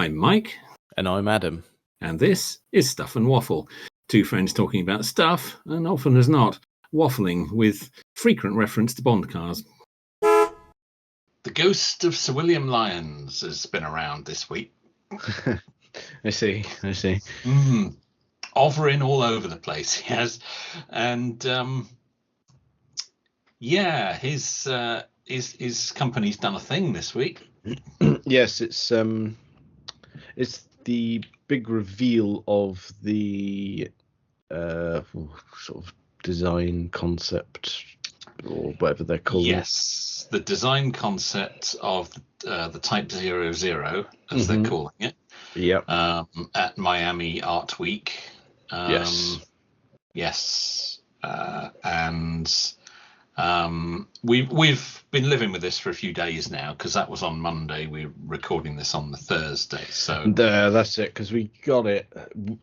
I'm Mike. And I'm Adam. And this is Stuff and Waffle. Two friends talking about stuff, and often as not, waffling with frequent reference to Bond cars. The ghost of Sir William Lyons has been around this week. I see. Hovering all over the place, he has. And his company's done a thing this week. Yes, it's the big reveal of the sort of design concept or whatever they're calling it. Yes, the design concept of the Type 00, as they're calling it. Yep. At Miami Art Week. Yes. Yes. We've been living with this for a few days now, because that was on Monday. We're recording this on the Thursday, so that's it. Because we got it.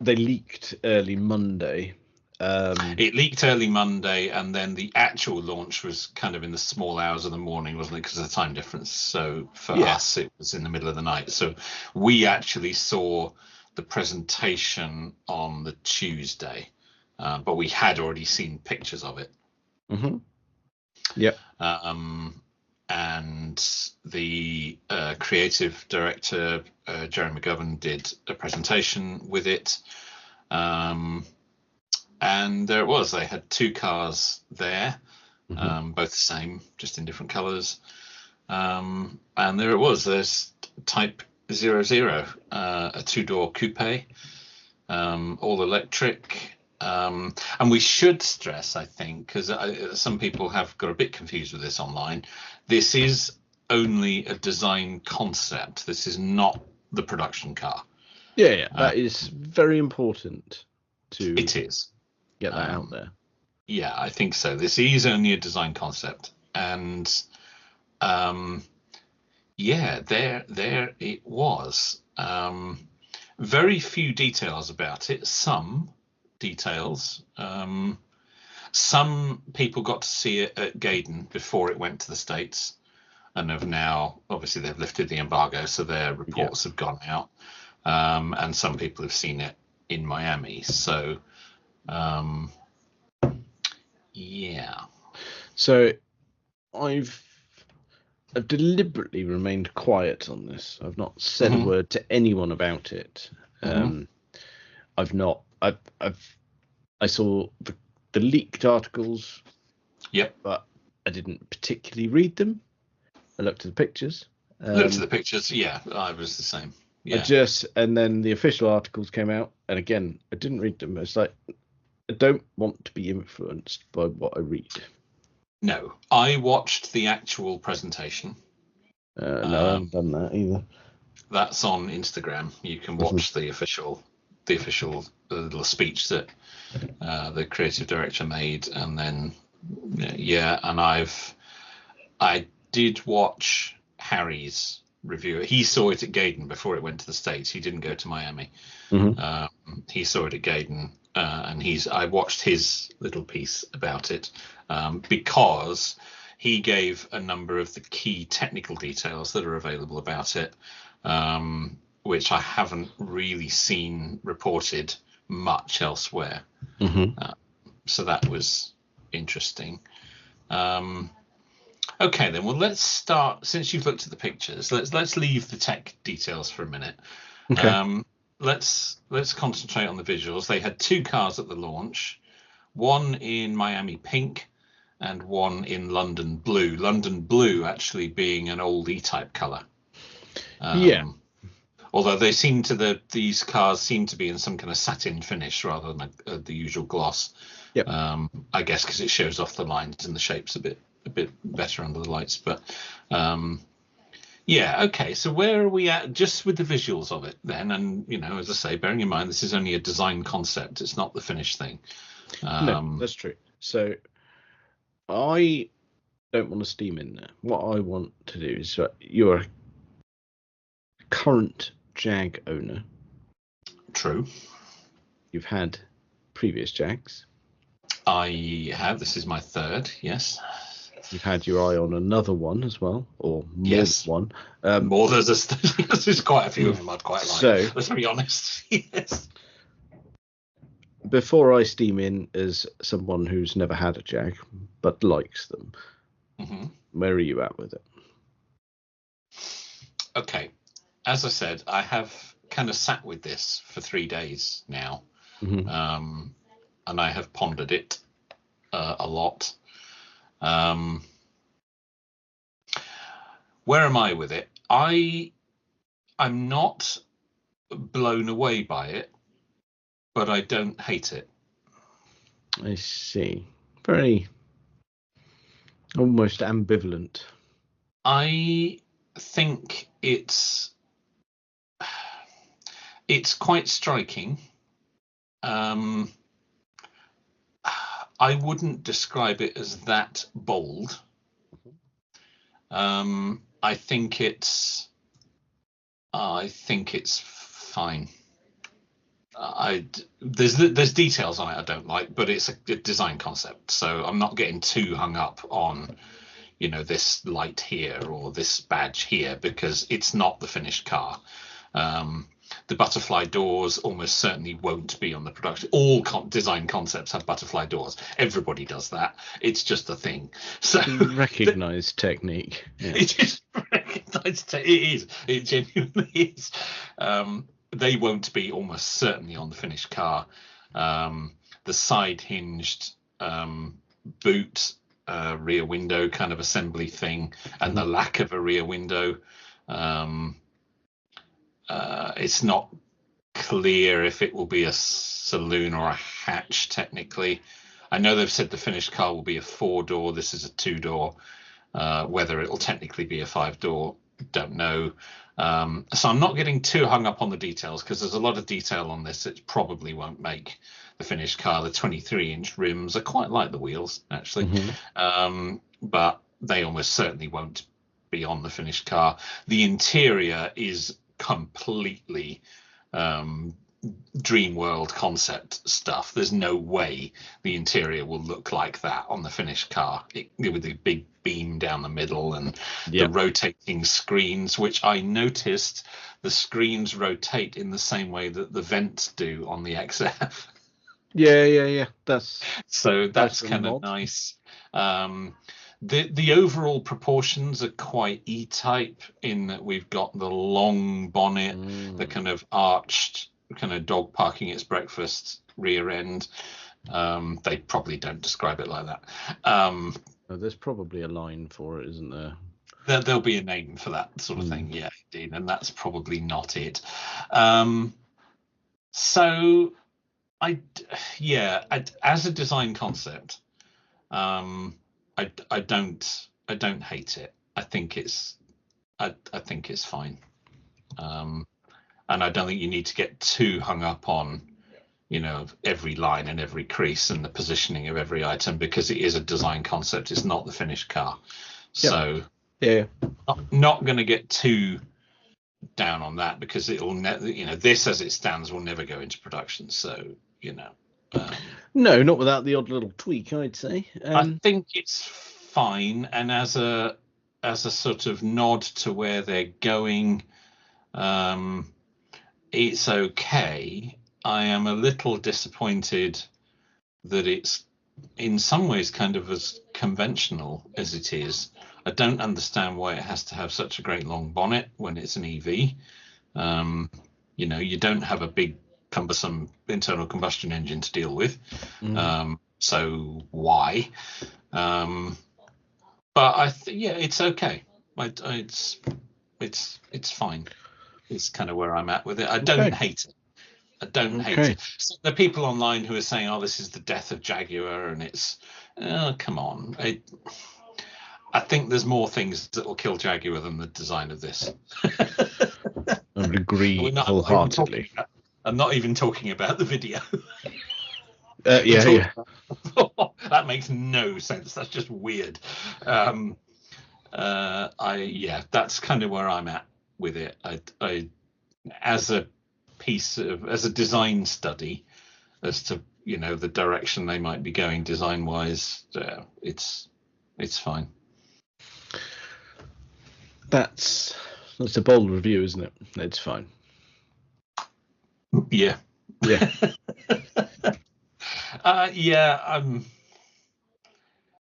They leaked early Monday. It leaked early Monday, and then the actual launch was kind of in the small hours of the morning, wasn't it? Because of the time difference. So for us, it was in the middle of the night. So we actually saw the presentation on the Tuesday, but we had already seen pictures of it. Mm-hmm. Yep. And the creative director, Jerry McGovern, did a presentation with it. And there it was. They had two cars there, both the same, just in different colours. And there it was. There's Type 00, a two-door coupe, all electric. And we should stress, I think, because some people have got a bit confused with this online, this is only a design concept. This is not the production car. Yeah, that is very important to... It is. Get that out there. Yeah, I think so. This is only a design concept, and there it was. Very few details about it. Some details. Some people got to see it at Gaydon before it went to the States, and have now, obviously, they've lifted the embargo, so their reports have gone out. And some people have seen it in Miami. So. So I've deliberately remained quiet on this. I've not said a word to anyone about it. I saw the leaked articles. Yep. But I didn't particularly read them. I looked at the pictures. Looked at the pictures. Yeah, I was the same. Yeah. And then the official articles came out, and again, I didn't read them. It's like, I don't want to be influenced by what I read. No, I watched the actual presentation. No, I haven't done that either. That's on Instagram. You can watch the official little speech that the creative director made, and then and I did watch Harry's review. He saw it at Gaydon before it went to the States. He didn't go to Miami. He saw it at Gaydon. And I watched his little piece about it because he gave a number of the key technical details that are available about it, which I haven't really seen reported much elsewhere. So that was interesting. Okay, then. Well, let's start. Since you've looked at the pictures, let's leave the tech details for a minute. Okay. Let's concentrate on the visuals. They had two cars at the launch, one in Miami pink and one in London blue. London blue actually being an old E-Type color. Although these cars seem to be in some kind of satin finish rather than the usual gloss. Yep. I guess because it shows off the lines and the shapes a bit better under the lights, but. Okay, so where are we at just with the visuals of it then? And, as I say, bearing in mind, this is only a design concept. It's not the finished thing. No, that's true. So I don't want to steam in there. What I want to do is you're a current Jag owner. True. You've had previous Jags. I have. This is my third, yes. You've had your eye on another one as well, or more Yes. than one. More there's quite a few of them I'd quite like. So, let's be honest. Yes. Before I steam in as someone who's never had a Jag but likes them, where are you at with it? Okay. As I said, I have kind of sat with this for 3 days now, and I have pondered it a lot. Where am I with it? I'm not blown away by it, but I don't hate it. I see. Very almost ambivalent. I think it's quite striking. I wouldn't describe it as that bold. I think it's fine. There's details on it I don't like, but it's a design concept, so I'm not getting too hung up on, this light here or this badge here, because it's not the finished car. The butterfly doors almost certainly won't be on the production. All design concepts have butterfly doors. Everybody does that. It's just a thing. So recognized technique. Yeah. It is recognized. It is. It genuinely is. They won't be almost certainly on the finished car. The side hinged boot, rear window kind of assembly thing, and the lack of a rear window. It's not clear if it will be a saloon or a hatch technically. I know they've said the finished car will be a 4-door. This is a 2-door. Whether it'll technically be a 5-door, don't know. So I'm not getting too hung up on the details, because there's a lot of detail on this. It probably won't make the finished car. The 23-inch rims are quite like the wheels, actually. But they almost certainly won't be on the finished car. The interior is completely dream world concept stuff. There's no way the interior will look like that on the finished car, with the big beam down the middle and the rotating screens, which I noticed the screens rotate in the same way that the vents do on the XF. Yeah. That's kind of nice. The overall proportions are quite E-type, in that we've got the long bonnet, the kind of arched kind of dog parking its breakfast rear end. They probably don't describe it like that. There's probably a line for it, isn't there? There'll be a name for that sort of thing, yeah, indeed, and that's probably not it. So as a design concept, I don't hate it. I think it's fine. And I don't think you need to get too hung up on, every line and every crease and the positioning of every item, because it is a design concept. It's not the finished car. So not going to get too down on that, because it'll this as it stands will never go into production. So, no, not without the odd little tweak, I'd say. I think it's fine, and as a sort of nod to where they're going, it's okay. I am a little disappointed that it's in some ways kind of as conventional as it is. I don't understand why it has to have such a great long bonnet when it's an EV. You don't have a big cumbersome internal combustion engine to deal with. So why? But it's okay. It's fine. It's kind of where I'm at with it. I don't hate it. I don't hate it. So there are people online who are saying, "Oh, this is the death of Jaguar," and it's, come on. I think there's more things that will kill Jaguar than the design of this. I would agree wholeheartedly. I'm not even talking about the video. Yeah. That makes no sense. That's just weird. That's kind of where I'm at with it. I as a design study as to the direction they might be going design wise, it's fine. That's a bold review, isn't it? It's fine. Yeah.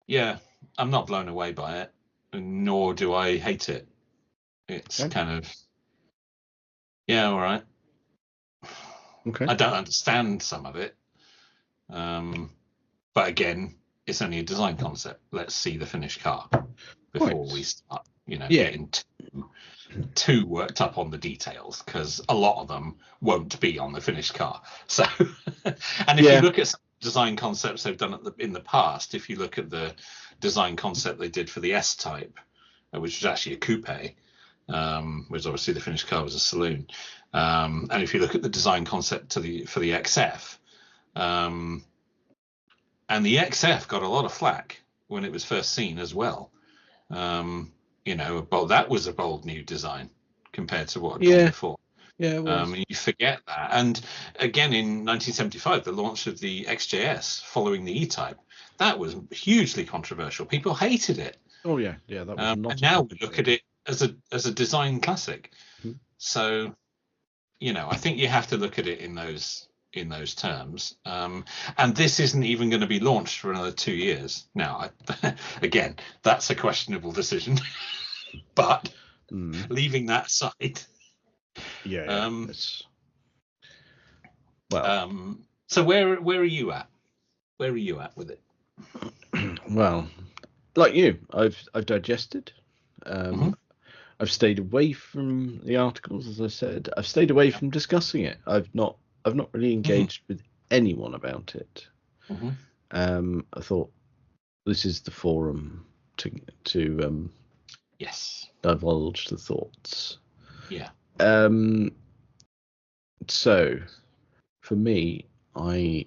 Yeah. I'm not blown away by it, nor do I hate it. It's kind of, all right. Okay. I don't understand some of it, but again, it's only a design concept. Let's see the finished car before we start, getting too worked up on the details, because a lot of them won't be on the finished car. So, and if you look at some design concepts they've done in the past, if you look at the design concept they did for the S-Type, which was actually a coupe, whereas obviously the finished car was a saloon, and if you look at the design concept for the XF, and the XF got a lot of flack when it was first seen as well. That was a bold new design compared to what had gone before. Yeah, it was. You forget that. And again, in 1975, the launch of the XJS following the E-Type, that was hugely controversial. People hated it. Oh yeah, that was not. And now we look at it as a design classic. Mm-hmm. So, I think you have to look at it in those terms. And this isn't even going to be launched for another 2 years. Now, again, that's a questionable decision. But leaving that aside, so where are you at? Where are you at with it? Well, like you, I've digested. I've stayed away from the articles, as I said. I've stayed away from discussing it. I've not really engaged with anyone about it. I thought this is the forum to divulge the thoughts. Yeah. So, for me, I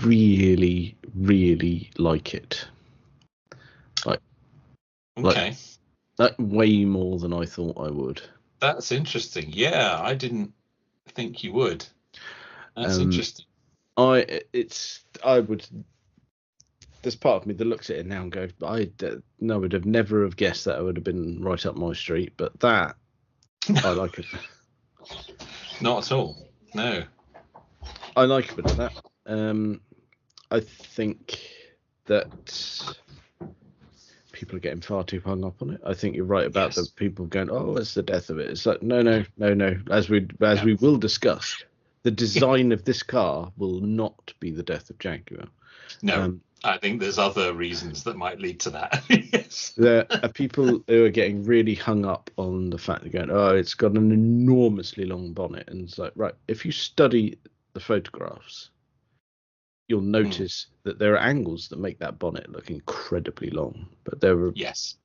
really, really like it. Okay. Like way more than I thought I would. That's interesting. Yeah, I didn't think you would. That's interesting. There's part of me that looks at it now and goes, I would have never have guessed that. I would have been right up my street, but that I like it. Not at all. No. I like a bit of that. I think that people are getting far too hung up on it. I think you're right about the people going, "Oh, it's the death of it." It's like, no. As we will discuss, the design of this car will not be the death of Jaguar. No, I think there's other reasons that might lead to that. Yes. There are people who are getting really hung up on the fact they're going, "Oh, it's got an enormously long bonnet," and it's like, right, if you study the photographs, you'll notice that there are angles that make that bonnet look incredibly long, but there are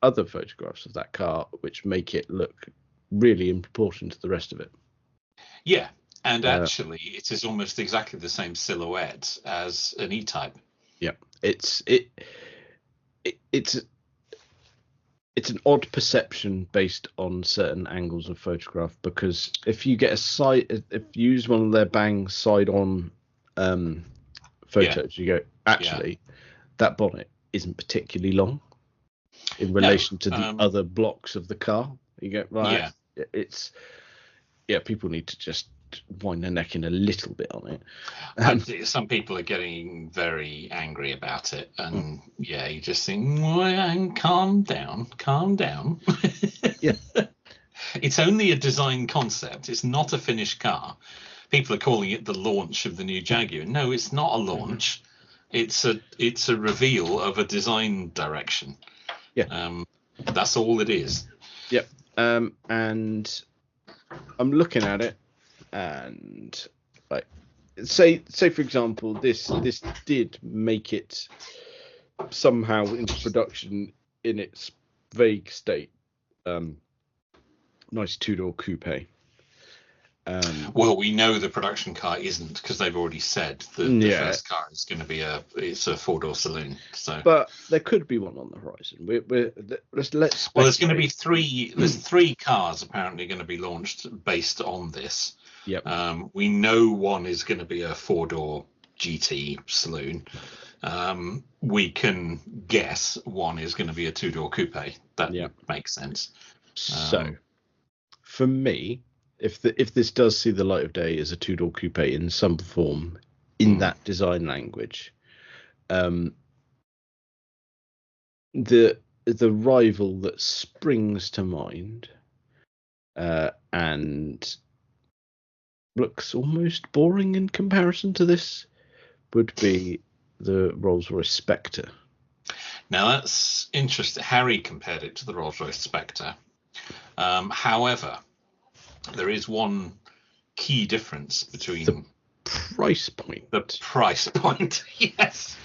other photographs of that car which make it look really in proportion to the rest of it. Yeah, and actually it is almost exactly the same silhouette as an E-Type. Yeah, it's an odd perception based on certain angles of photograph, because if you use one of their bang side on photos, you go, actually that bonnet isn't particularly long in relation to the other blocks of the car. You go, right, it's people need to just wind their neck in a little bit on it. Some people are getting very angry about it, and you just think, well, calm down. It's only a design concept. It's not a finished car. People are calling it the launch of the new Jaguar. No, it's not a launch. It's a reveal of a design direction. That's all it is. And I'm looking at it, and like, say for example, this did make it somehow into production in its vague state. Nice two-door coupe. Well, we know the production car isn't, because they've already said the first car is going to be it's a four-door saloon. So, but there could be one on the horizon. Let's. Well, there's going to be three. There's 3 cars apparently going to be launched based on this. Yep. We know one is going to be a 4-door GT saloon. we can guess one is going to be a two-door coupe. That Yeah. makes sense. So, for me, if this does see the light of day as a two-door coupe in some form, in that design language, the rival that springs to mind, and looks almost boring in comparison to this, would be the Rolls-Royce Spectre. Now that's interesting. Harry compared it to the Rolls-Royce Spectre. However, there is one key difference between the price point. The price point, yes.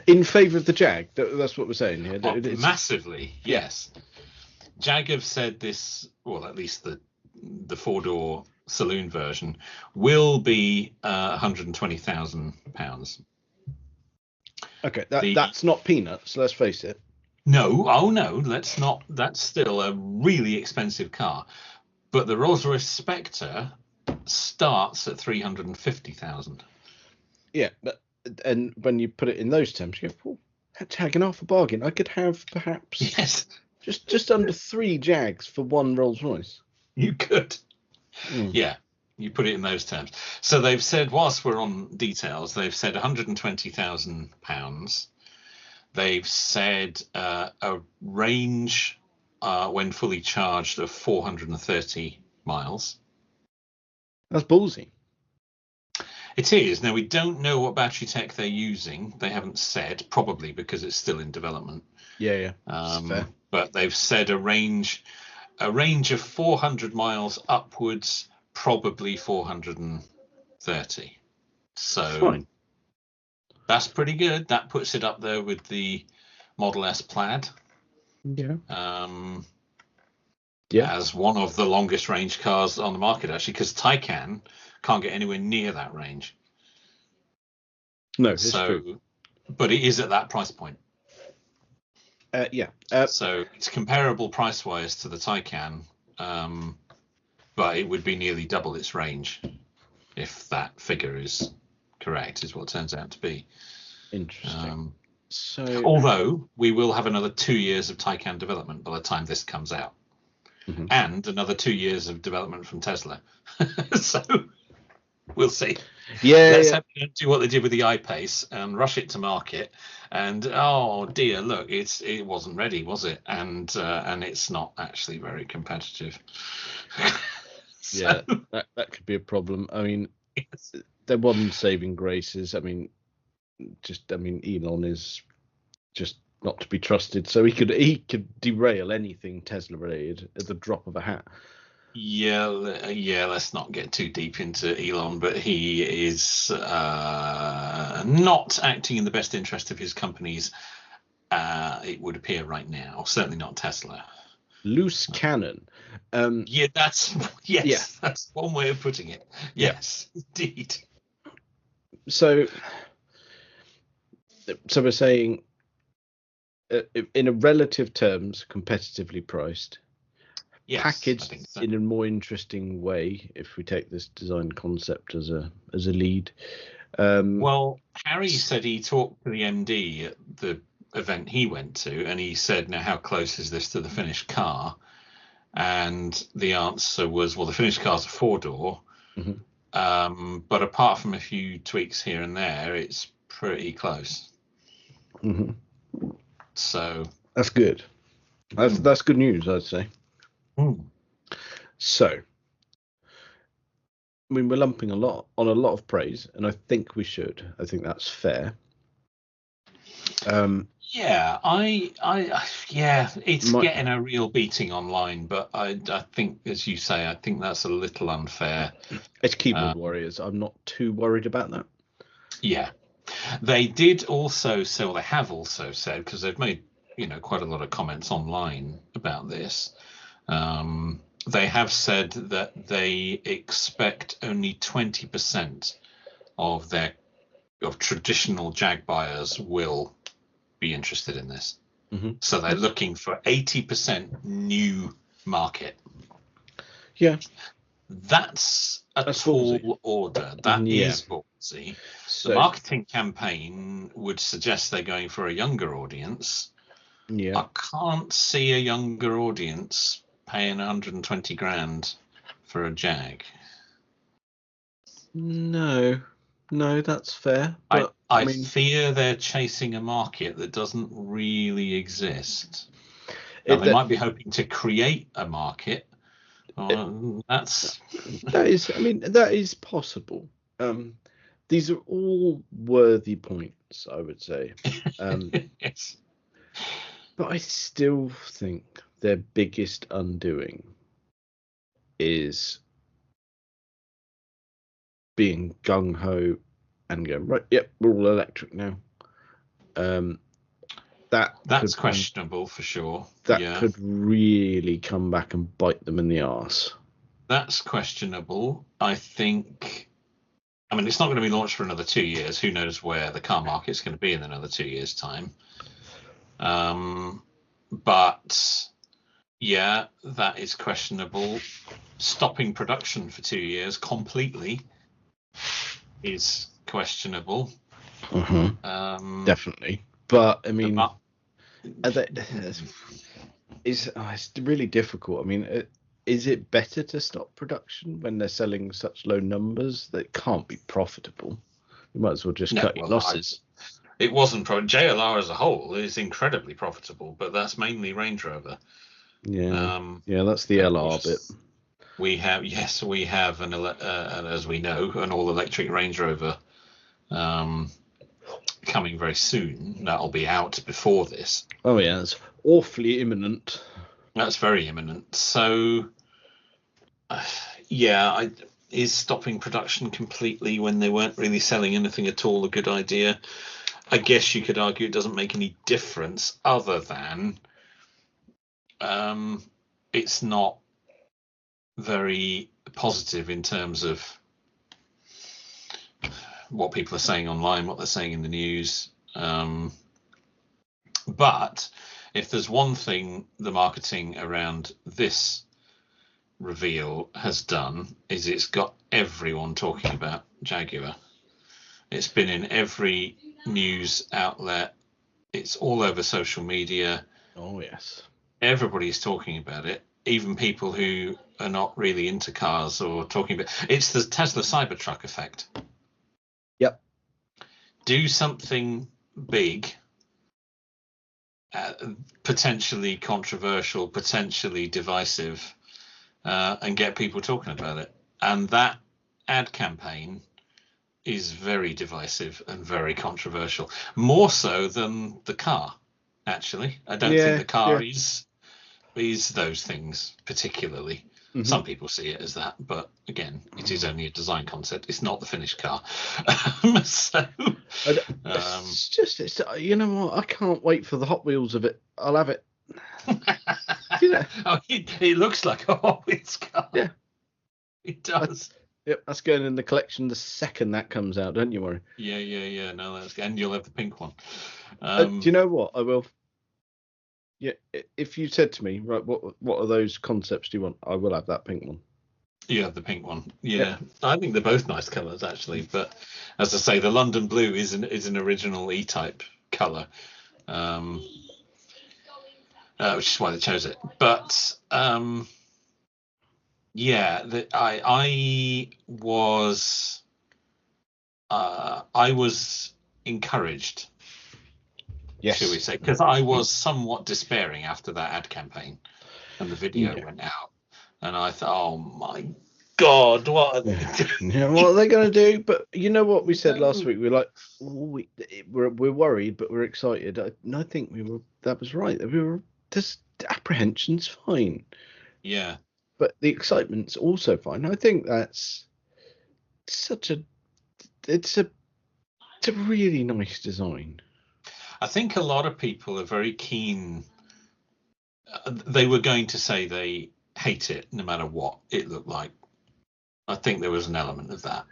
In favour of the Jag. That's what we're saying here. Massively, yes. Jag have said this, well, at least the four-door saloon version will be £120,000. Okay, that's not peanuts. Let's face it. No, let's not. That's still a really expensive car. But the Rolls-Royce Spectre starts at 350,000. Yeah, and when you put it in those terms, you go, "Oh, that's tagging off a bargain. I could have perhaps just under 3 Jags for one Rolls-Royce." You could. Yeah, you put it in those terms. So they've said, whilst we're on details, they've said £120,000. They've said a range when fully charged of 430 miles. That's ballsy. It is. Now, we don't know what battery tech they're using. They haven't said, probably because it's still in development. Yeah. But they've said a range of 400 miles upwards, probably 430. So fine. That's pretty good. That puts it up there with the Model S Plaid. Yeah. As one of the longest range cars on the market, actually, because Taycan can't get anywhere near that range. No, it's true. But it is at that price point. So it's comparable price-wise to the Taycan, but it would be nearly double its range if that figure is correct, is what it turns out to be. Interesting. Although we will have another 2 years of Taycan development by the time this comes out. And another 2 years of development from Tesla. So we'll see. Let's have them do what they did with the iPace and rush it to market. And oh dear, look, it wasn't ready, was it? And it's not actually very competitive. Yeah, that could be a problem. I mean, there wasn't saving graces. I mean, Elon is just not to be trusted. So he could derail anything Tesla related at the drop of a hat. Yeah. Let's not get too deep into Elon, but he is not acting in the best interest of his companies. It would appear right now. Certainly not Tesla. Loose cannon. That's one way of putting it. Yes, indeed. So we're saying, in a relative terms, competitively priced. Yes, packaged in a more interesting way, if we take this design concept as a lead. Well, Harry said he talked to the MD at the event he went to, and he said, "Now, how close is this to the finished car?" And the answer was, "Well, the finished car's a 4-door, but apart from a few tweaks here and there, it's pretty close." So that's good. That's good news, I'd say. So, I mean, we're lumping on a lot of praise, and I think we should. I think that's fair. It's getting a real beating online, but I think, as you say, I think that's a little unfair. It's keyboard warriors. I'm not too worried about that. Yeah, they did also say, or they have also said, because they've made quite a lot of comments online about this. They have said that they expect only 20% of traditional Jag buyers will be interested in this. So they're looking for 80% new market. Yeah. That's a That's tall ballsy. order. That Yeah. is ballsy. So The marketing campaign would suggest they're going for a younger audience. yeah, I can't see a younger audience paying 120 grand for a Jag. no, that's fair. But I mean, fear they're chasing a market that doesn't really exist. Now, it, they might be hoping to create a market. That's that is, I mean, that is possible. These are all worthy points, I would say. yes. But I still think their biggest undoing is being gung ho and going, right, yep, we're all electric now. That's questionable for sure. That could really come back and bite them in the arse. That's questionable. I think. I mean, it's not going to be launched for another 2 years. Who knows where the car market's going to be in another 2 years' time? But yeah, that is questionable. Stopping production for 2 years completely is questionable. Definitely. But I mean, it's really difficult. I mean, is it better to stop production when they're selling such low numbers that can't be profitable? You might as well just cut your losses. It wasn't JLR as a whole is incredibly profitable, but that's mainly Range Rover. Yeah, that's the LR bit. We have an as we know, an all-electric Range Rover coming very soon. That'll be out before this. Oh yeah, it's awfully imminent. That's very imminent. So, is stopping production completely when they weren't really selling anything at all a good idea? I guess you could argue it doesn't make any difference, other than it's not very positive in terms of what people are saying online, what they're saying in the news. But if there's one thing the marketing around this reveal has done, is it's got everyone talking about Jaguar. It's been in every news outlet. It's all over social media. Oh yes. Everybody's talking about it. Even people who are not really into cars or talking about it's the Tesla Cybertruck effect. Yep. Do something big, potentially controversial, potentially divisive, and get people talking about it. And that ad campaign is very divisive and very controversial, more so than the car. Actually, I don't think the car is those things particularly. Mm-hmm. Some people see it as that, but again, it is only a design concept. It's not the finished car. So it's just you know what? I can't wait for the Hot Wheels of it. I'll have it. It looks like a Hot Wheels car. Yeah, it does. Yep, that's going in the collection the second that comes out. Don't you worry. Yeah. No, that's and you'll have the pink one. Do you know what? I will. Yeah, if you said to me, right, what are those concepts do you want? I will have that pink one. You have the pink one. Yeah. I think they're both nice colours actually, but as I say, the London blue is an original E-Type colour, which is why they chose it. But I was encouraged. Yes. Should we say? Because I was somewhat despairing after that ad campaign and the video went out. And I thought, oh my God, what are they doing? Yeah, what are they going to do? But you know what we said last week? We were like, we're worried, but we're excited. I think that was right. We were just apprehension's fine. Yeah. But the excitement's also fine. I think that's it's a really nice design. I think a lot of people are very keen. They were going to say they hate it no matter what it looked like. I think there was an element of that.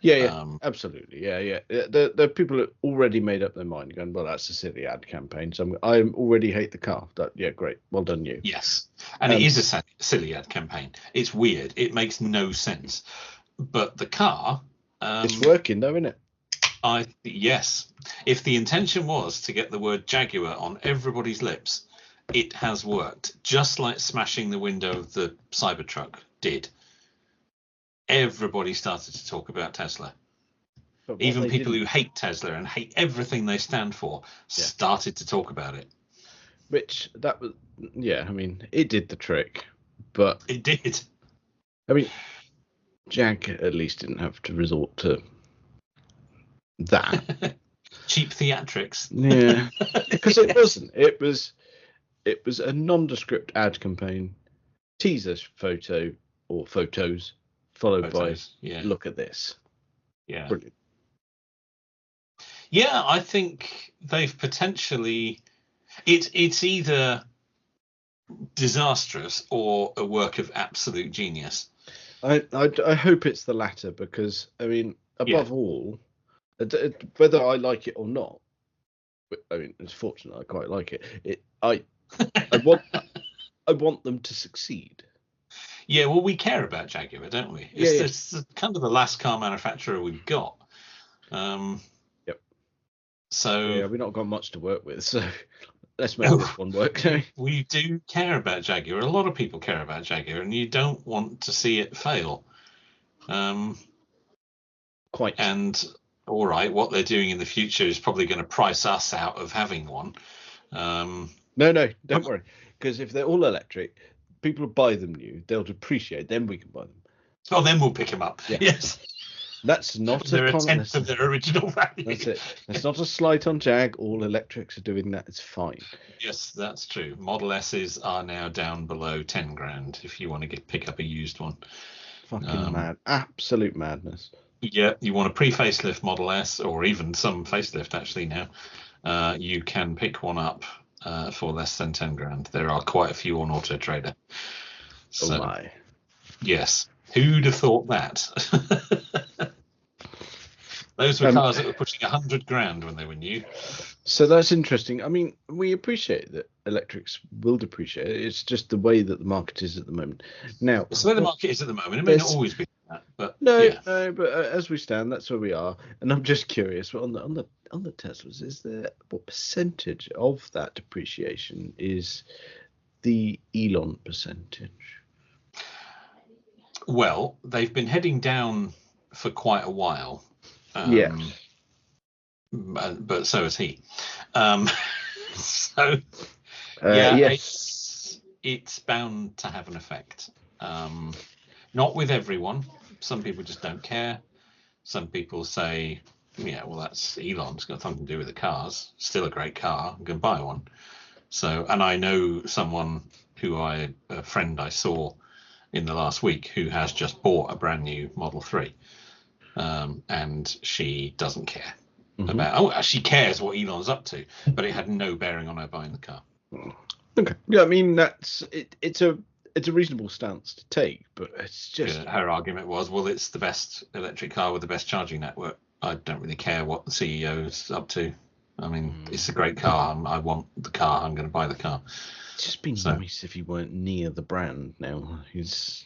Yeah, Um, absolutely. Yeah. There are people that already made up their mind, going, "Well, that's a silly ad campaign." So I already hate the car. Yeah, great. Well done, you. yes, and it is a silly ad campaign. It's weird. It makes no sense. But the car, It's working though, isn't it? yes, if the intention was to get the word Jaguar on everybody's lips, it has worked. Just like smashing the window of the Cybertruck did. Everybody started to talk about Tesla. But what Even they people didn't, who hate Tesla and hate everything they stand for started to talk about it. which that was, yeah. I mean, it did the trick, but It did. I mean, Jag at least didn't have to resort to that. Cheap theatrics. Yeah, because it wasn't. It was a nondescript ad campaign, teaser photo or photos, followed by look at this. Yeah. Brilliant. Yeah, I think they've potentially. It's either disastrous or a work of absolute genius. I hope it's the latter, because I mean, above all, whether I like it or not, I mean, it's fortunate I quite like it. I want them to succeed. Yeah, well, we care about Jaguar, don't we? It's kind of the last car manufacturer we've got. Yep. So yeah, we've not got much to work with, so let's make this one work. We do care about Jaguar. A lot of people care about Jaguar, and you don't want to see it fail. Quite. And all right, what they're doing in the future is probably going to price us out of having one. No, don't worry, because if they're all electric, people will buy them new. They'll depreciate. Then we can buy them. Oh, then we'll pick them up. Yeah. Yes. That's not they're a tenth of their original value. That's it. That's not a slight on Jag. All electrics are doing that. It's fine. Yes, that's true. Model S's are now down below 10 grand if you want to pick up a used one. Fucking mad. Absolute madness. Yeah, you want a pre-facelift Model S, or even some facelift actually now. You can pick one up for less than 10 grand. There are quite a few on Auto Trader. So, oh my. Yes. Who'd have thought that? Those were cars that were pushing 100 grand when they were new. So that's interesting. I mean, we appreciate that electrics will depreciate. It's just the way that the market is at the moment. Now, it's the way the market is at the moment. It may not always be that, but no, but as we stand, that's where we are. And I'm just curious, on the Teslas, is there what percentage of that depreciation is the Elon percentage? Well, they've been heading down for quite a while. But so has he. So yes, it's bound to have an effect. Not with everyone. Some people just don't care. Some people say, yeah, well, that's Elon. It's got something to do with the cars. Still a great car. I'm going to buy one. So, and I know someone a friend I saw in the last week who has just bought a brand new Model 3. And she doesn't care about. She cares what Elon's up to, but it had no bearing on her buying the car. Okay. Yeah, I mean that's it. It's a reasonable stance to take, but it's just her argument was, well, it's the best electric car with the best charging network. I don't really care what the CEO's up to. I mean, it's a great car. I want the car. I'm going to buy the car. It's just been nice if he weren't near the brand now. He's.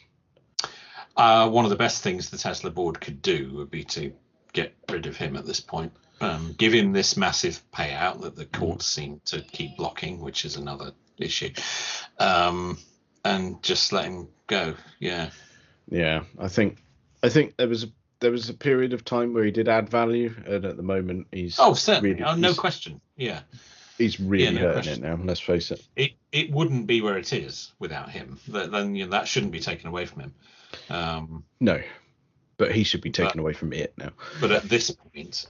One of the best things the Tesla board could do would be to get rid of him at this point. Give him this massive payout that the courts seem to keep blocking, which is another issue, and just let him go. Yeah. I think there was a period of time where he did add value, and at the moment he's certainly, no question. Yeah. He's really hurting it now. Let's face it. It wouldn't be where it is without him. Then that shouldn't be taken away from him. No, but he should be taken away from it now. But at this point,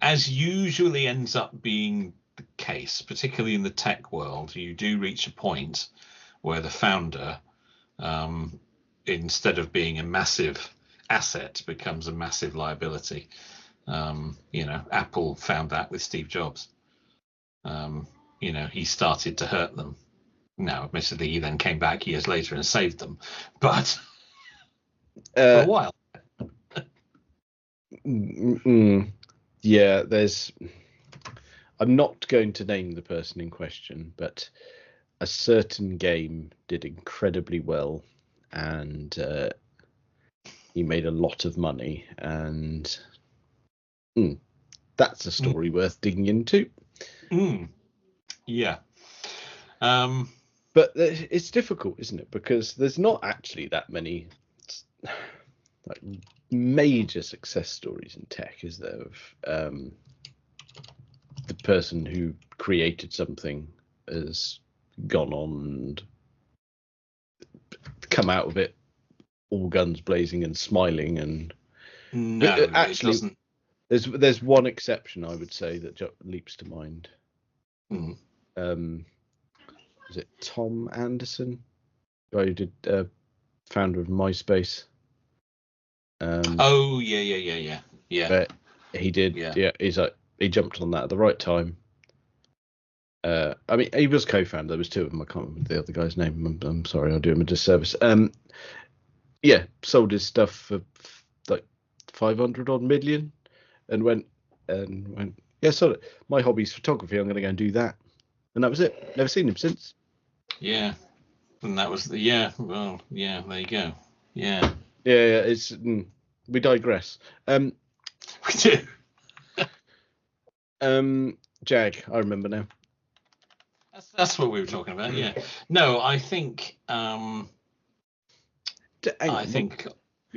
as usually ends up being the case, particularly in the tech world, you do reach a point where the founder, instead of being a massive asset, becomes a massive liability. Apple found that with Steve Jobs. He started to hurt them. Now, admittedly, he then came back years later and saved them, but for a while. Yeah, there's. I'm not going to name the person in question, but a certain game did incredibly well, and he made a lot of money, and that's a story worth digging into. Yeah. But it's difficult, isn't it? Because there's not actually that many like major success stories in tech, is there? Of the person who created something has gone on and come out of it all guns blazing and smiling. And no, actually, it doesn't. there's one exception I would say that leaps to mind. Was it Tom Anderson, guy who did founder of MySpace? Oh yeah. But he did. Yeah, he jumped on that at the right time. I mean, he was co-founder. There was two of them. I can't remember the other guy's name. I'm sorry, I'll do him a disservice. Yeah, sold his stuff for like 500 odd million, and went. Yeah, sold it. My hobby's photography. I'm going to go and do that, and that was it. Never seen him since. Yeah, and that was Well, yeah. There you go. Yeah. Yeah. It's we digress. We do. Jag, I remember now. That's what we were talking about. Yeah. No, I think. I think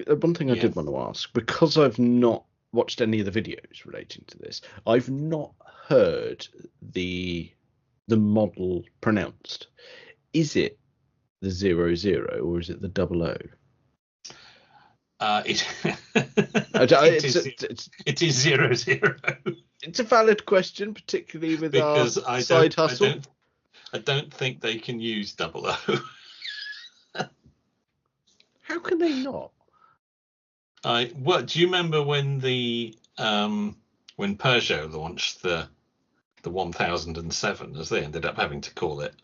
one thing I did want to ask, because I've not watched any of the videos relating to this, I've not heard the model pronounced. Is it the 00 or is it the 00? It is 00. It's a valid question, particularly with because our side hustle. I don't think they can use 00. How can they not? What do you remember when when Peugeot launched the 1007, as they ended up having to call it?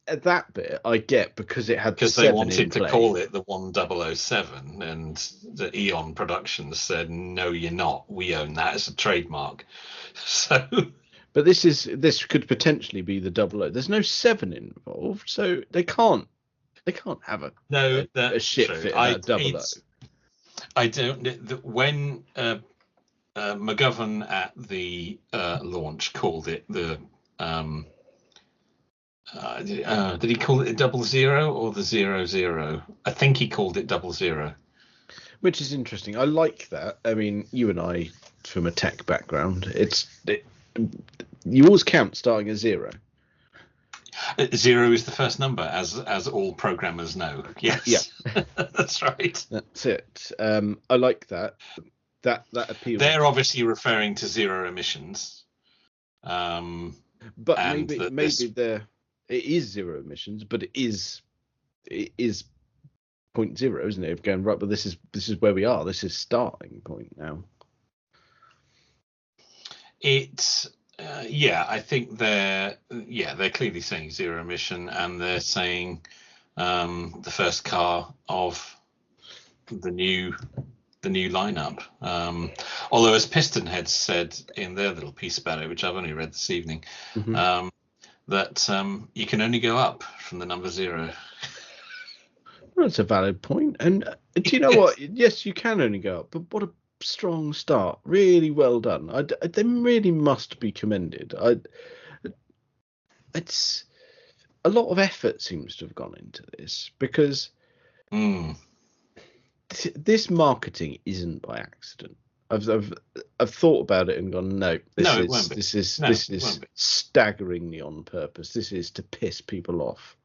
That bit I get, because it had because they wanted to call it the 1007, and the Eon Productions said, "No, you're not. We own that as a trademark." So. But this could potentially be the 00. There's no 7 involved, so they can't have a shit true. fit at 00. I don't. When McGovern at the launch called it the. Did he call it 00 or the 00? I think he called it 00. Which is interesting. I like that. I mean, you and I, from a tech background, you always count starting at 0. 0 is the first number, as all programmers know. Yes. Yeah. That's right. That's it. I like that. That appeals. They're obviously referring to zero emissions. But maybe it is zero emissions, but it is 0.0, isn't it? Of going right, but this is where we are. This is starting point now. It's I think they're clearly saying zero emission, and they're saying the first car of the new lineup. Although, as Pistonhead said in their little piece about it, which I've only read this evening, that you can only go up from the number 0. Well, that's a valid point. And do you know what? Yes, you can only go up, but what a strong start. Really well done. They really must be commended. It's a lot of effort seems to have gone into this, because this marketing isn't by accident. I've thought about it and gone, no, this is staggeringly on purpose. This is to piss people off.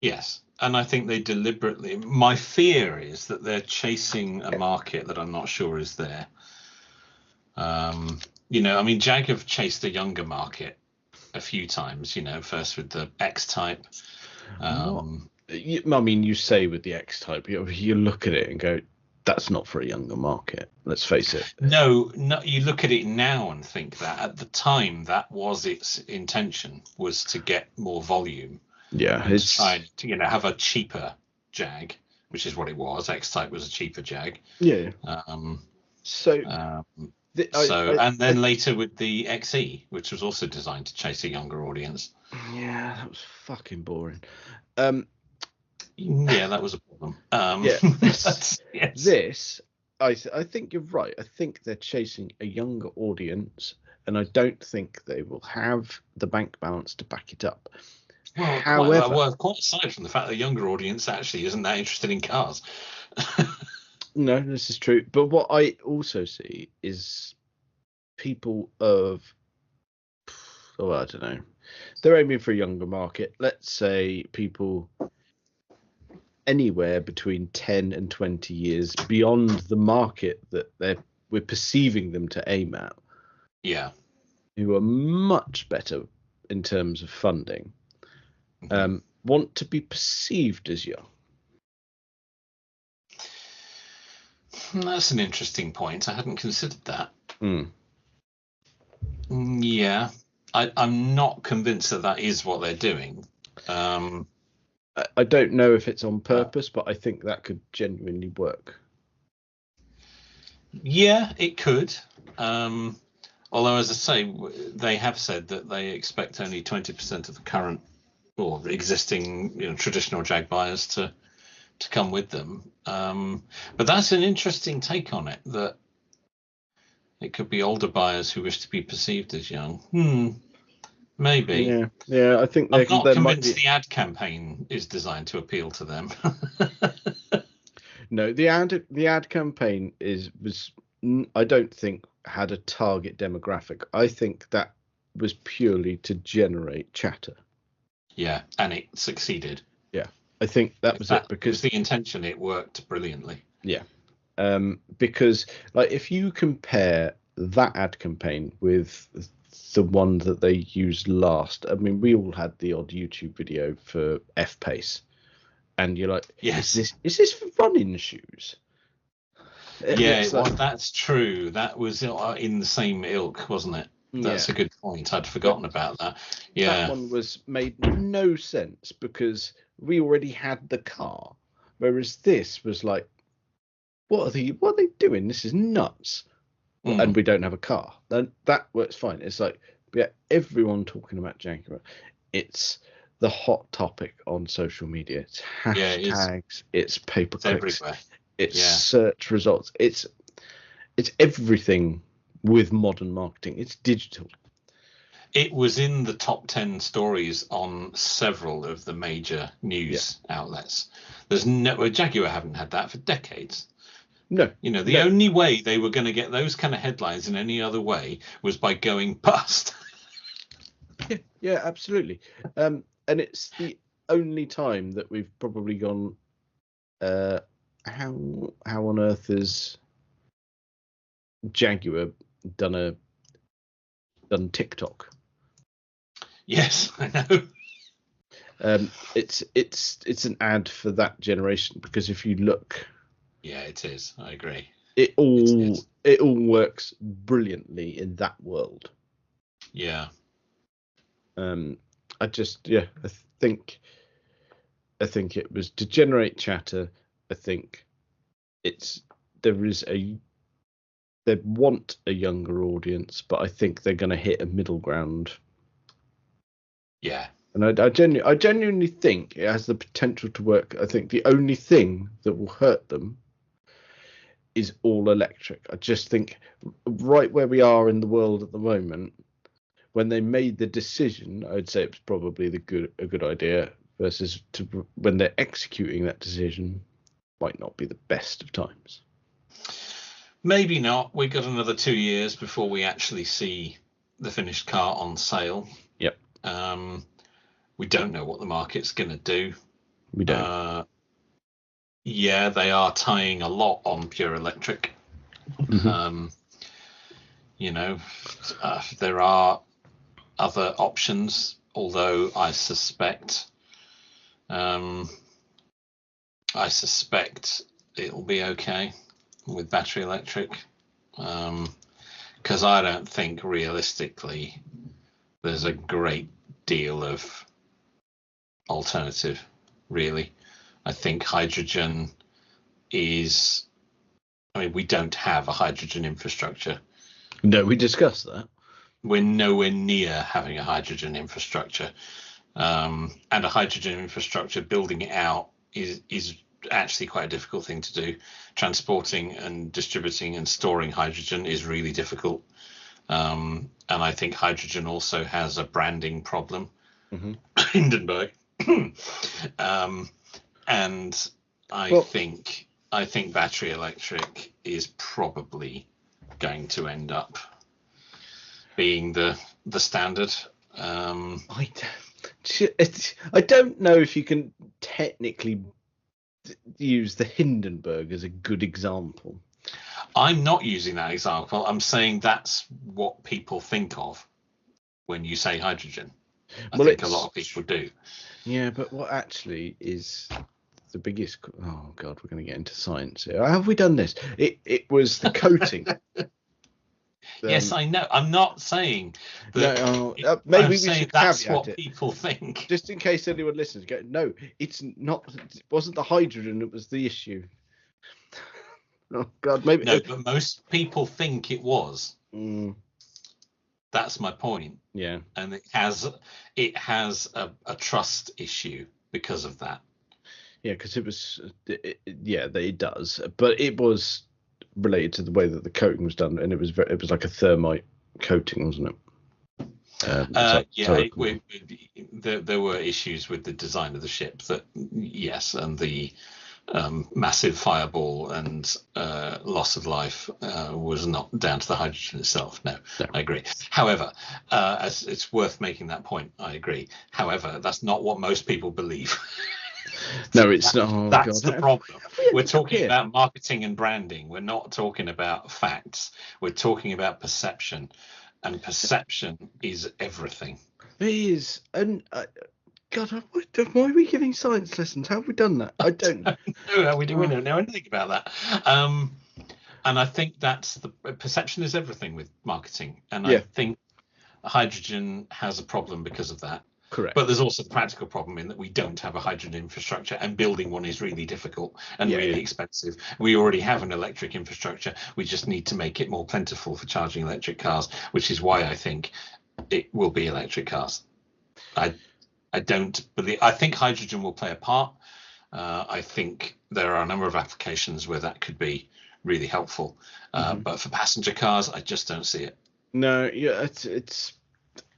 Yes, and I think they deliberately. My fear is that they're chasing a market that I'm not sure is there. I mean, Jag have chased a younger market a few times. First with the X-Type. I mean, you say with the X-Type, you look at it and go, that's not for a younger market. Let's face it. No, you look at it now and think that. At the time, that was its intention, was to get more volume. Yeah, it's trying to have a cheaper Jag, which is what it was. X-Type was a cheaper Jag. Yeah. So and then later with the XE, which was also designed to chase a younger audience. Yeah, that was fucking boring. Yeah, that was a problem. This, I think you're right. I think they're chasing a younger audience, and I don't think they will have the bank balance to back it up. Well, however, quite aside from the fact that the younger audience actually isn't that interested in cars. No, this is true. But what I also see is people I don't know. They're aiming for a younger market. Let's say people anywhere between 10 and 20 years beyond the market that we're perceiving them to aim at. Yeah. Who are much better in terms of funding, want to be perceived as young. That's an interesting point. I hadn't considered that. Yeah. I'm not convinced that is what they're doing. I don't know if it's on purpose, but I think that could genuinely work. Yeah, it could. Although, as I say, they have said that they expect only 20% of the current or existing traditional Jag buyers to come with them. But that's an interesting take on it, that it could be older buyers who wish to be perceived as young. Maybe. Yeah. I think I'm not convinced the ad campaign is designed to appeal to them. No, the ad campaign was I don't think had a target demographic. I think that was purely to generate chatter. Yeah, and it succeeded. Yeah, I think that was it, because the intention. It worked brilliantly. Yeah, because like if you compare that ad campaign with the one that they used last, I mean, we all had the odd YouTube video for F-Pace, and you're like, yes, is this for running shoes? Yeah, that's true. That was in the same ilk, wasn't it? That's a good point. I'd forgotten about that. Yeah, that one made no sense because we already had the car, whereas this was like, what are they doing? This is nuts. And we don't have a car. Then that works fine. It's like, everyone talking about Jaguar. It's the hot topic on social media. It's hashtags. It's pay-per-clicks. Everywhere. It's search results. It's everything with modern marketing. It's digital. It was in the top 10 stories on several of the major news outlets. Jaguar haven't had that for decades. No. The only way they were going to get those kind of headlines in any other way was by going bust. Yeah, absolutely. And it's the only time that we've probably gone, how on earth has Jaguar done TikTok? Yes, I know. It's an ad for that generation, because if you look, yeah, it is. I agree. It all works brilliantly in that world. Yeah. I think it was to generate chatter. I think they want a younger audience, but I think they're going to hit a middle ground. Yeah. And I genuinely think it has the potential to work. I think the only thing that will hurt them is all electric. I just think right where we are in the world at the moment, when they made the decision, I'd say it was probably a good idea, versus when they're executing that decision, might not be the best of times. Maybe not. We've got another 2 years before we actually see the finished car on sale. Yep. We don't know what the market's going to do. We don't. Yeah, they are tying a lot on pure electric. Mm-hmm. There are other options, although I suspect it'll be okay with battery electric, because I don't think realistically there's a great deal of alternative, really. I think hydrogen is, I mean, we don't have a hydrogen infrastructure. No, we discussed that. We're nowhere near having a hydrogen infrastructure, and a hydrogen infrastructure, building it out is actually quite a difficult thing to do. Transporting and distributing and storing hydrogen is really difficult, and I think hydrogen also has a branding problem. Hindenburg. And I think battery electric is probably going to end up being the standard. I don't know if you can technically use the Hindenburg as a good example. I'm not using that example. I'm saying that's what people think of when you say hydrogen. I think a lot of people do. Yeah, but what actually is the biggest? Oh God, we're going to get into science here. How have we done this? It was the coating. Yes, I know. I'm not saying that. Maybe we should that's what people think. Just in case anyone listens, go, no, it's not. It wasn't the hydrogen that was the issue. Oh God, maybe. No, but most people think it was. That's my point. Yeah, and it has a trust issue because of that. Yeah, because it was. It does, but it was related to the way that the coating was done, and it was like a thermite coating, wasn't it? There were issues with the design of the ship and the massive fireball and loss of life was not down to the hydrogen itself. No, I agree. However, as it's worth making that point, I agree. However, that's not what most people believe. No, it's not. That's the problem. We're talking about marketing and branding. We're not talking about facts. We're talking about perception, and perception is everything. It is, and God, why are we giving science lessons? How have we done that? I don't know how we do. We don't know anything about that. And I think that's the perception is everything with marketing. And I think hydrogen has a problem because of that. Correct. But there's also the practical problem in that we don't have a hydrogen infrastructure, and building one is really difficult and really expensive. We already have an electric infrastructure. We just need to make it more plentiful for charging electric cars, which is why I think it will be electric cars. I think hydrogen will play a part. I think there are a number of applications where that could be really helpful. But for passenger cars, I just don't see it. No, it's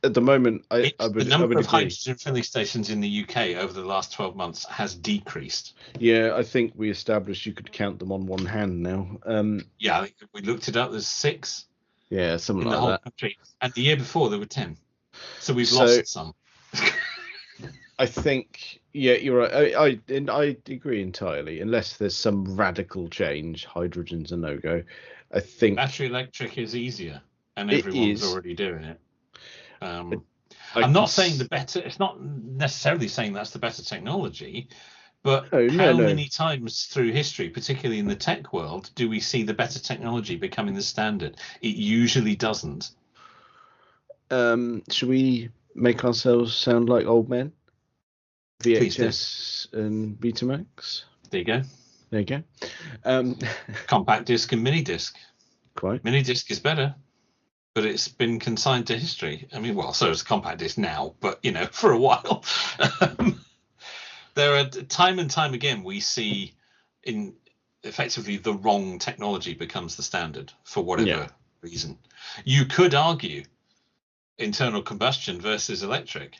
at the moment, the number of hydrogen filling stations in the UK over the last 12 months has decreased. Yeah, I think we established you could count them on one hand now. We looked it up. There's 6. Yeah, something in like the whole that. country, and the year before there were 10. So we've lost some. I think, you're right. I agree entirely. Unless there's some radical change, hydrogen's a no-go. I think battery electric is easier, and everyone's already doing it. I'm not saying the better. It's not necessarily saying that's the better technology, but how many times through history, particularly in the tech world, do we see the better technology becoming the standard? It usually doesn't. Should we make ourselves sound like old men? VHS and Betamax. There you go. Compact disc and mini disc. Quite. Mini disc is better, but it's been consigned to history. I mean, well, so is compact disc now, but for a while. There are time and time again we see in effectively the wrong technology becomes the standard for whatever reason. You could argue internal combustion versus electric.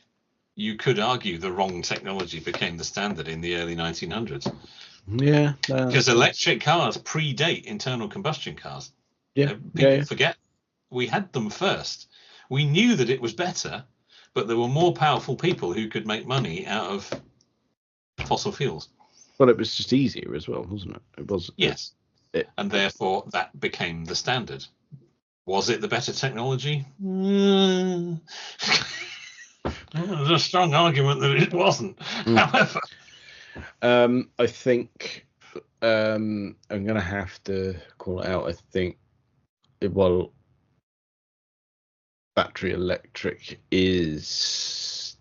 You could argue the wrong technology became the standard in the early 1900s. Yeah. Because electric cars predate internal combustion cars. Yeah. People forget we had them first. We knew that it was better, but there were more powerful people who could make money out of fossil fuels. Well, it was just easier as well, wasn't it? It was. Yes. And therefore that became the standard. Was it the better technology? There's a strong argument that it wasn't. However, I think I'm going to have to call it out. I think battery electric makes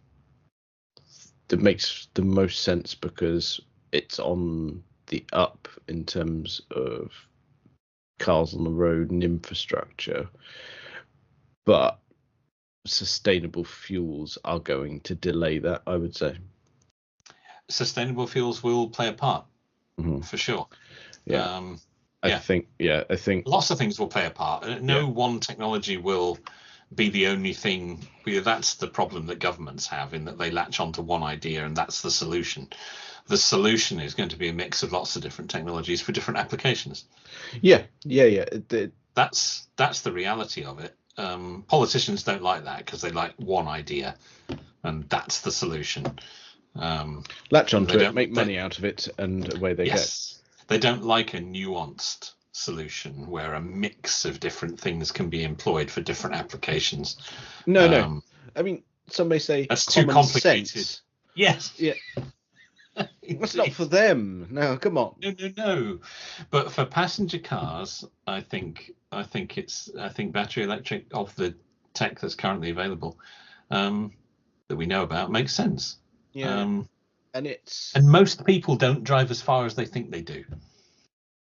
the most sense because it's on the up in terms of cars on the road and infrastructure, but sustainable fuels are going to delay that, I would say. Sustainable fuels will play a part, for sure. Yeah. I think lots of things will play a part. No one technology will be the only thing. That's the problem that governments have, in that they latch onto one idea and that's the solution. The solution is going to be a mix of lots of different technologies for different applications. That's the reality of it. Politicians don't like that, because they like one idea and that's the solution. Latch onto it, make money out of it, and away they go. They don't like a nuanced solution where a mix of different things can be employed for different applications. No. I mean, some may say that's too complicated. Sense. Yes. Yeah. That's not for them. No, come on. No. But for passenger cars, I think battery electric, of the tech that's currently available, that we know about, makes sense. Yeah. And most people don't drive as far as they think they do.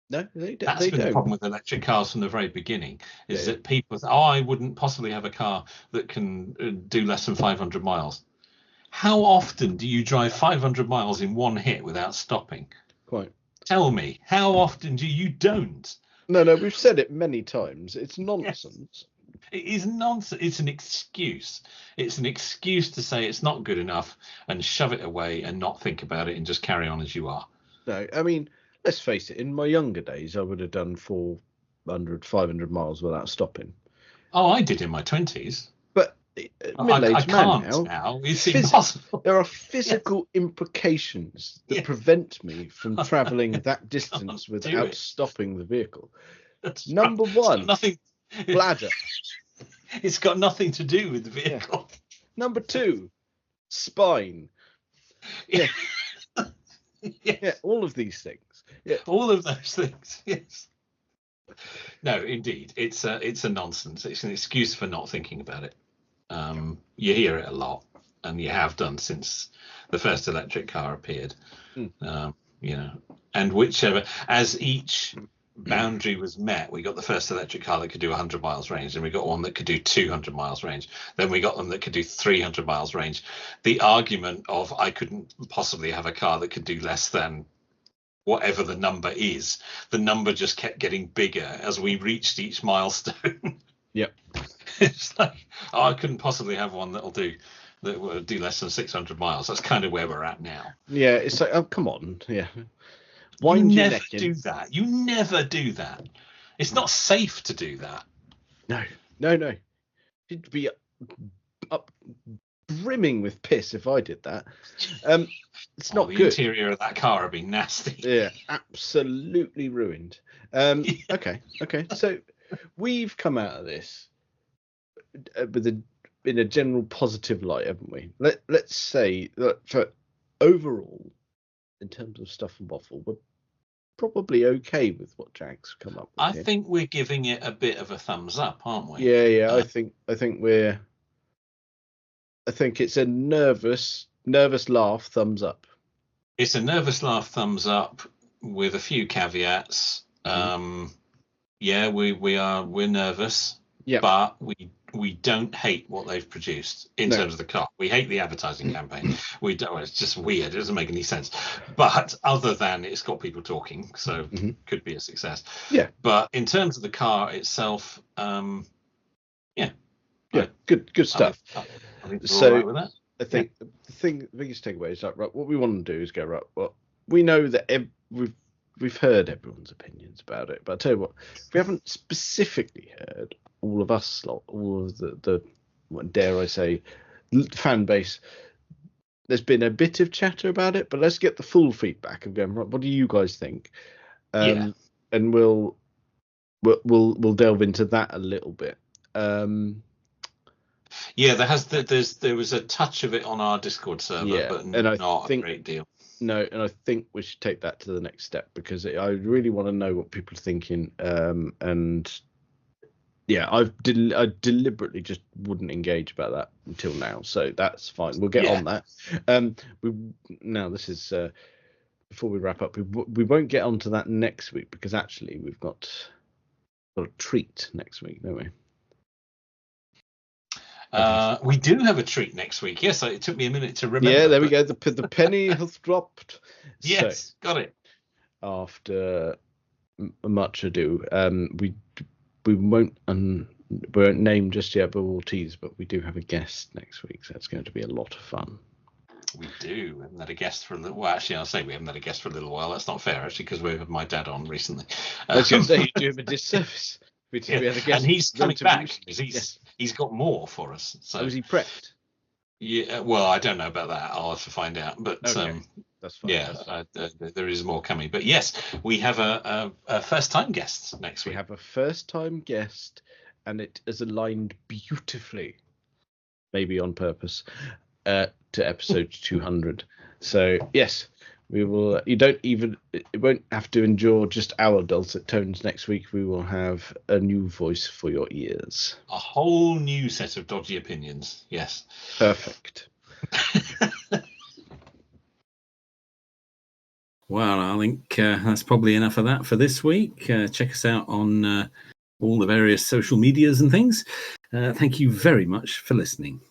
No, they don't. That's been the problem with electric cars from the very beginning, is that people say, I wouldn't possibly have a car that can do less than 500 miles. How often do you drive 500 miles in one hit without stopping? Quite. Tell me, how often do you don't? No, we've said it many times. It's nonsense. It is nonsense. It's an excuse. It's an excuse to say it's not good enough and shove it away and not think about it and just carry on as you are. No, I mean, let's face it, in my younger days, I would have done 400, 500 miles without stopping. Oh, I did in my 20s. But middle-aged man now. It's impossible. There are physical implications that prevent me from travelling that distance without stopping the vehicle. That's Number one, nothing. Bladder. It's got nothing to do with the vehicle. Number two, spine. Yeah. Yeah, all of these things. Yeah, all of those things. Yes. No, indeed, it's a nonsense. It's an excuse for not thinking about it. You hear it a lot, and you have done since the first electric car appeared. And whichever, as each boundary was met, we got the first electric car that could do 100 miles range, and we got one that could do 200 miles range. Then we got them that could do 300 miles range. The argument of I couldn't possibly have a car that could do less than whatever the number is, the number just kept getting bigger as we reached each milestone. Yep. It's like, I couldn't possibly have one that will do less than 600 miles. That's kind of where we're at now. Yeah, it's like, oh, come on. Yeah. You never do that. You never do that. It's not safe to do that. No. It'd be up brimming with piss if I did that. It's not the good. The interior of that car would be nasty. Yeah, absolutely ruined. Okay. So we've come out of this in a general positive light, haven't we? Let's say that for overall, in terms of Stuff and Waffle, we're probably okay with what Jack's come up with. I think we're giving it a bit of a thumbs up, aren't we? Yeah. I think it's a nervous laugh thumbs up. It's a nervous laugh thumbs up with a few caveats. We're nervous. Yeah. But we don't hate what they've produced in terms of the car. We hate the advertising campaign. We don't. It's just weird. It doesn't make any sense. But other than it's got people talking, so could be a success. Yeah. But in terms of the car itself, good stuff. I think we're all right with that. I think the biggest takeaway is like, right, what we want to do is go, right, well, we know that we've heard everyone's opinions about it, but I tell you what, we haven't specifically heard all of the what dare I say, fan base. There's been a bit of chatter about it, but let's get the full feedback of going, right, what do you guys think? And we'll delve into that a little bit. There was a touch of it on our Discord server, but not a great deal. No, and I think we should take that to the next step, because I really want to know what people are thinking. I deliberately just wouldn't engage about that until now, so that's fine. We'll get on that. Now this is before we wrap up, we won't get onto that next week because actually we've got a treat next week, don't we? We do have a treat next week. Yes, it took me a minute to remember. Yeah, there we go. The penny has dropped. Yes, so, got it. After much ado, we won't name just yet, but we'll tease. But we do have a guest next week, so it's going to be a lot of fun. We do. We haven't had a guest for a little. Well, actually, I'll say we haven't had a guest for a little while. That's not fair, actually, because we've had my dad on recently. I was going to say you do him a disservice. We had a guest, and he's coming back because he's got more for us. So was he prepped? Yeah. Well, I don't know about that. I'll have to find out. But okay. That's fine. Yeah, there is more coming. But yes, we have a first-time guest next week. We have a first-time guest, and it is aligned beautifully, maybe on purpose, to episode 200. So yes, we will. It won't have to endure just our dulcet tones next week. We will have a new voice for your ears. A whole new set of dodgy opinions. Yes. Perfect. Well, I think that's probably enough of that for this week. Check us out on all the various social medias and things. Thank you very much for listening.